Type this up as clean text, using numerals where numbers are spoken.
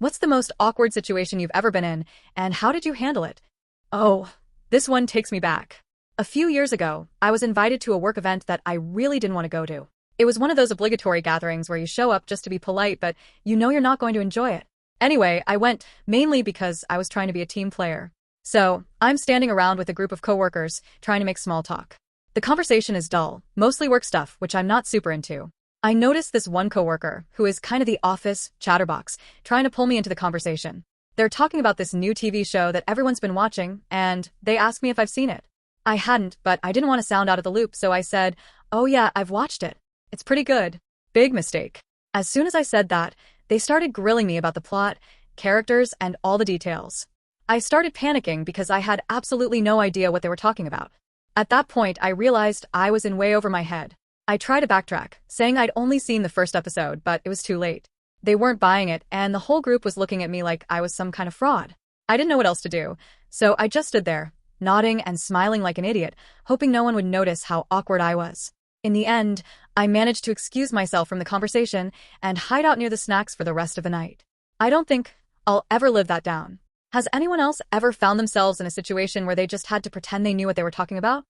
What's the most awkward situation you've ever been in, and how did you handle it? Oh, this one takes me back. A few years ago, I was invited to a work event that I really didn't want to go to. It was one of those obligatory gatherings where you show up just to be polite, but you know you're not going to enjoy it. Anyway, I went mainly because I was trying to be a team player. So, I'm standing around with a group of coworkers, trying to make small talk. The conversation is dull, mostly work stuff, which I'm not super into. I noticed this one coworker, who is kind of the office chatterbox, trying to pull me into the conversation. They're talking about this new TV show that everyone's been watching, and they asked me if I've seen it. I hadn't, but I didn't want to sound out of the loop, so I said, "Oh yeah, I've watched it. It's pretty good." Big mistake. As soon as I said that, they started grilling me about the plot, characters, and all the details. I started panicking because I had absolutely no idea what they were talking about. At that point, I realized I was in way over my head. I tried to backtrack, saying I'd only seen the first episode, but it was too late. They weren't buying it, and the whole group was looking at me like I was some kind of fraud. I didn't know what else to do, so I just stood there, nodding and smiling like an idiot, hoping no one would notice how awkward I was. In the end, I managed to excuse myself from the conversation and hide out near the snacks for the rest of the night. I don't think I'll ever live that down. Has anyone else ever found themselves in a situation where they just had to pretend they knew what they were talking about?